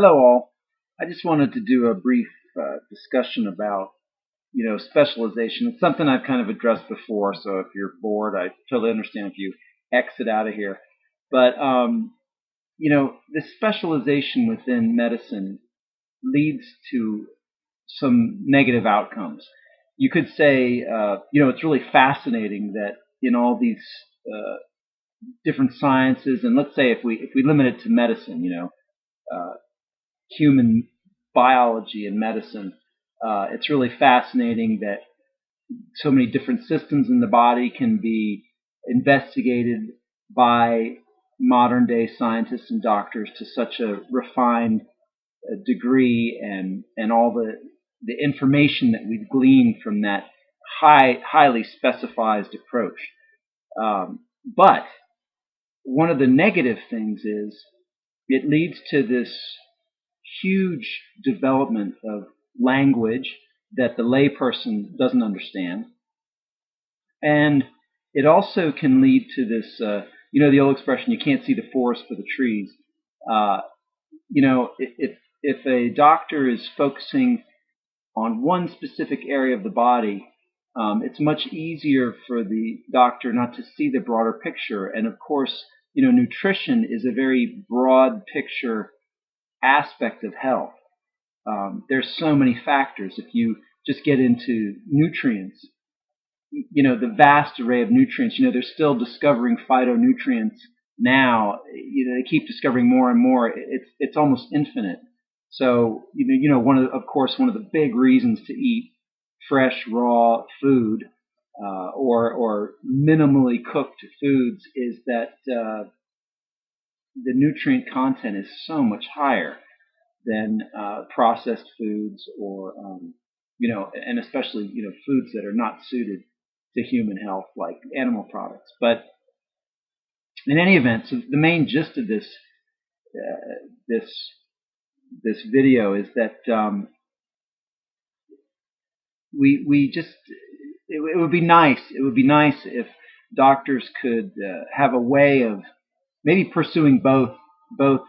Hello all. I just wanted to do a brief discussion about, specialization. It's something I've kind of addressed before, so if you're bored, I totally understand if you exit out of here. But, this specialization within medicine leads to some negative outcomes. You could say, it's really fascinating that in all these uh, different sciences, and let's say if we limit it to medicine, uh, human biology and medicine. It's really fascinating that so many different systems in the body can be investigated by modern day scientists and doctors to such a refined degree, and all the information that we've gleaned from that highly specialized approach. But one of the negative things is it leads to this huge development of language that the layperson doesn't understand. And it also can lead to this, the old expression, you can't see the forest for the trees. Uh, if a doctor is focusing on one specific area of the body, it's much easier for the doctor not to see the broader picture. And of course, nutrition is a very broad picture aspect of health. There's so many factors. If you just get into nutrients, the vast array of nutrients, they're still discovering phytonutrients now. They keep discovering more and more. It's almost infinite. So, one of the big reasons to eat fresh, raw food, or minimally cooked foods is that the nutrient content is so much higher than processed foods, or and especially foods that are not suited to human health, like animal products. But in any event, so the main gist of this video is that we just it would be nice. It would be nice if doctors could have a way of maybe pursuing both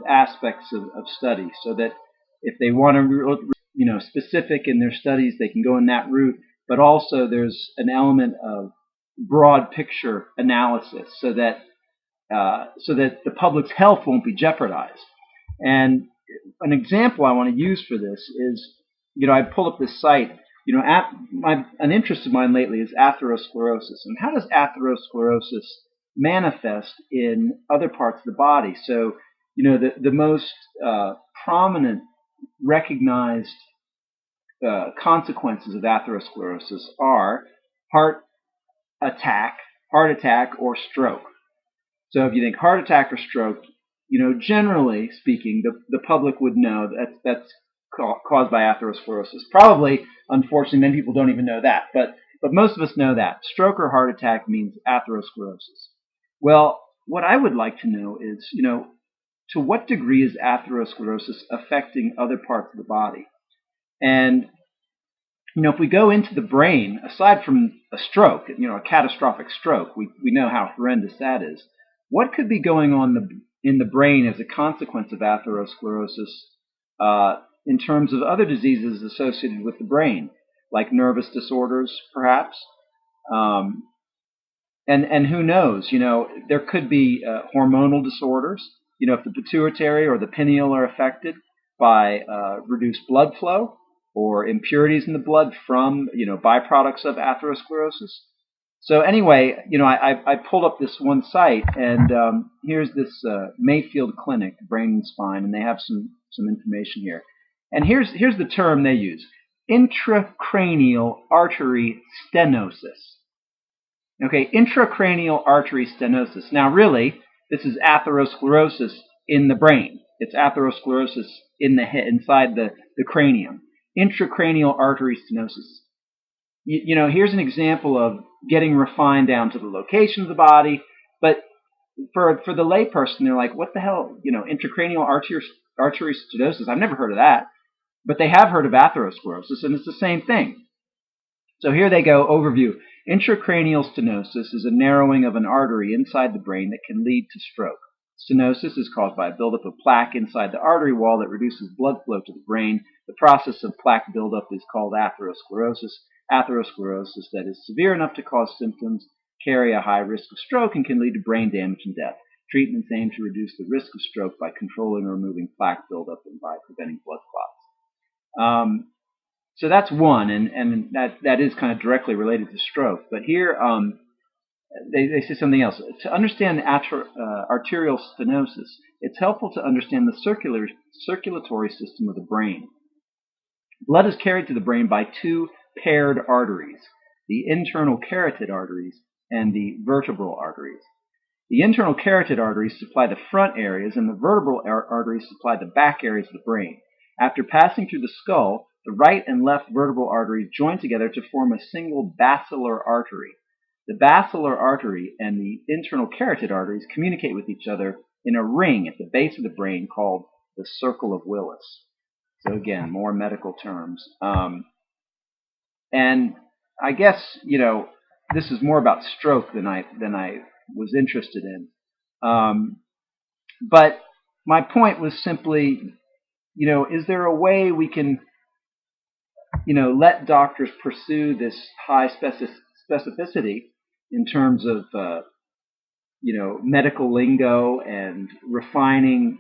aspects of study, so that if they want to, specific in their studies, they can go in that route. But also, there's an element of broad picture analysis, so that the public's health won't be jeopardized. And an example I want to use for this is, I pulled up this site. An interest of mine lately is atherosclerosis, and how does atherosclerosis manifest in other parts of the body? So, the most prominent recognized consequences of atherosclerosis are heart attack, or stroke. So if you think heart attack or stroke, generally speaking, the public would know that's caused by atherosclerosis. Probably, unfortunately, many people don't even know that, but most of us know that. Stroke or heart attack means atherosclerosis. Well, what I would like to know is, to what degree is atherosclerosis affecting other parts of the body? And, if we go into the brain, aside from a stroke, a catastrophic stroke, we know how horrendous that is. What could be going on in the brain as a consequence of atherosclerosis, in terms of other diseases associated with the brain, like nervous disorders, perhaps? And who knows? There could be hormonal disorders. If the pituitary or the pineal are affected by reduced blood flow or impurities in the blood from byproducts of atherosclerosis. So anyway, I pulled up this one site, and here's this Mayfield Clinic, Brain and Spine, and they have some information here. And here's the term they use: intracranial artery stenosis. Okay, intracranial artery stenosis. Now, really, this is atherosclerosis in the brain. It's atherosclerosis in the head, inside the cranium. Intracranial artery stenosis. Here's an example of getting refined down to the location of the body. But for the layperson, they're like, what the hell? Intracranial artery stenosis. I've never heard of that. But they have heard of atherosclerosis, and it's the same thing. So here they go, overview. Intracranial stenosis is a narrowing of an artery inside the brain that can lead to stroke. Stenosis is caused by a buildup of plaque inside the artery wall that reduces blood flow to the brain. The process of plaque buildup is called atherosclerosis. Atherosclerosis that is severe enough to cause symptoms, carry a high risk of stroke, and can lead to brain damage and death. Treatments aim to reduce the risk of stroke by controlling or removing plaque buildup and by preventing blood clots. So that's one, and that is kind of directly related to stroke. But here they say something else. To understand arterial stenosis, it's helpful to understand the circulatory system of the brain. Blood is carried to the brain by two paired arteries, the internal carotid arteries and the vertebral arteries. The internal carotid arteries supply the front areas, and the vertebral arteries supply the back areas of the brain. After passing through the skull, the right and left vertebral arteries join together to form a single basilar artery. The basilar artery and the internal carotid arteries communicate with each other in a ring at the base of the brain called the circle of Willis. So again, more medical terms. And I guess, this is more about stroke than I was interested in. But my point was simply, is there a way we can, let doctors pursue this high specificity in terms of, medical lingo and refining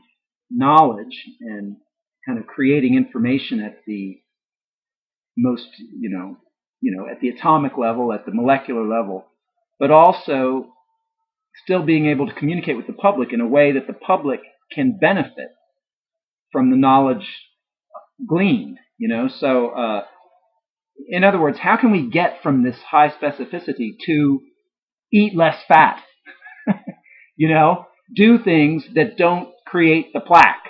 knowledge and kind of creating information at the most, at the atomic level, at the molecular level, but also still being able to communicate with the public in a way that the public can benefit from the knowledge gleaned, So, in other words, how can we get from this high specificity to eat less fat? Do things that don't create the plaque.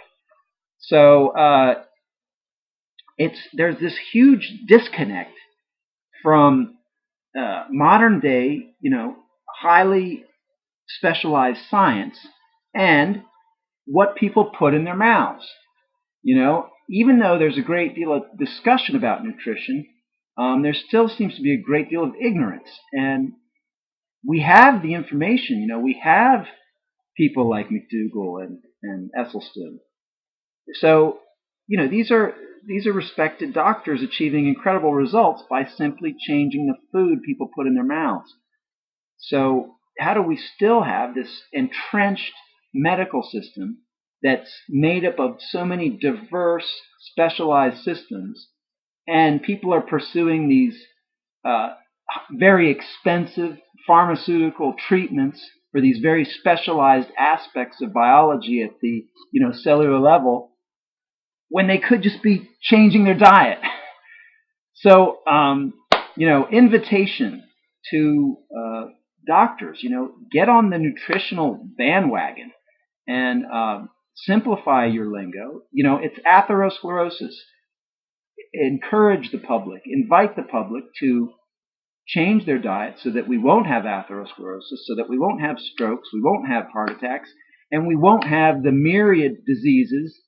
So there's this huge disconnect from modern day, highly specialized science and what people put in their mouths. Even though there's a great deal of discussion about nutrition, there still seems to be a great deal of ignorance. And we have the information, we have people like McDougall and Esselstyn. So, these are respected doctors achieving incredible results by simply changing the food people put in their mouths. So how do we still have this entrenched medical system that's made up of so many diverse, specialized systems, and people are pursuing these very expensive pharmaceutical treatments for these very specialized aspects of biology at the cellular level, when they could just be changing their diet? So, invitation to doctors, get on the nutritional bandwagon and simplify your lingo. It's atherosclerosis. Encourage the public, invite the public to change their diet so that we won't have atherosclerosis, so that we won't have strokes, we won't have heart attacks, and we won't have the myriad diseases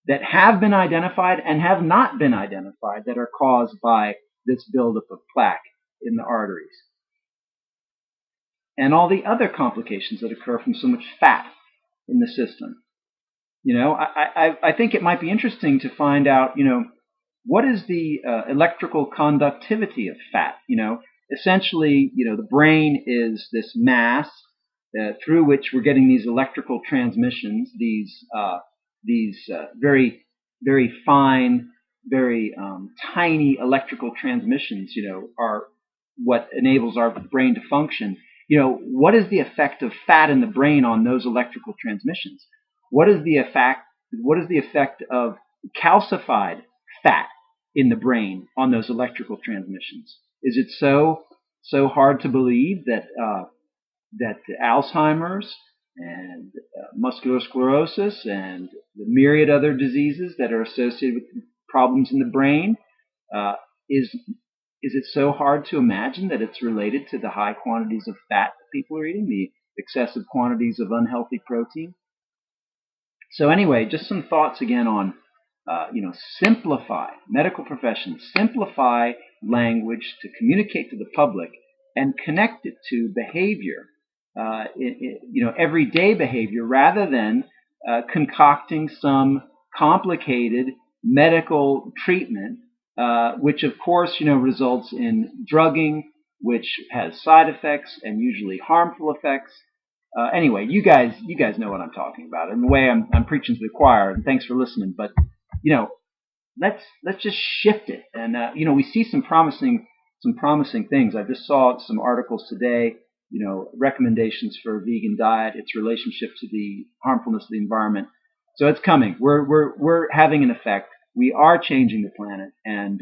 that have been identified and have not been identified that are caused by this buildup of plaque in the arteries. And all the other complications that occur from so much fat in the system. I think it might be interesting to find out, what is the electrical conductivity of fat? Essentially, the brain is this mass through which we're getting these electrical transmissions, these very, very fine, very tiny electrical transmissions, are what enables our brain to function. What is the effect of fat in the brain on those electrical transmissions? What is the effect of calcified fat in the brain on those electrical transmissions? Is it so hard to believe that Alzheimer's and muscular sclerosis and the myriad other diseases that are associated with problems in the brain, is it so hard to imagine that it's related to the high quantities of fat that people are eating, the excessive quantities of unhealthy protein? So anyway, just some thoughts again on, simplify medical professions, simplify language to communicate to the public and connect it to behavior everyday behavior rather than concocting some complicated medical treatment, which of course results in drugging, which has side effects and usually harmful effects. Anyway, you guys know what I'm talking about, and the way I'm preaching to the choir. And thanks for listening. But you know, let's just shift it. And we see some promising things. I just saw some articles today. Recommendations for a vegan diet, its relationship to the harmfulness of the environment. So it's coming. We're having an effect. We are changing the planet, and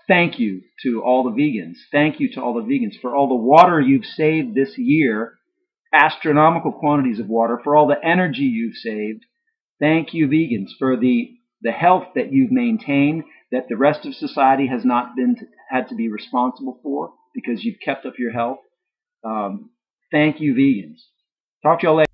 thank you to all the vegans. Thank you to all the vegans for all the water you've saved this year, astronomical quantities of water, for all the energy you've saved. Thank you, vegans, for the health that you've maintained, that the rest of society has not had to be responsible for because you've kept up your health. Thank you, vegans. Talk to y'all later.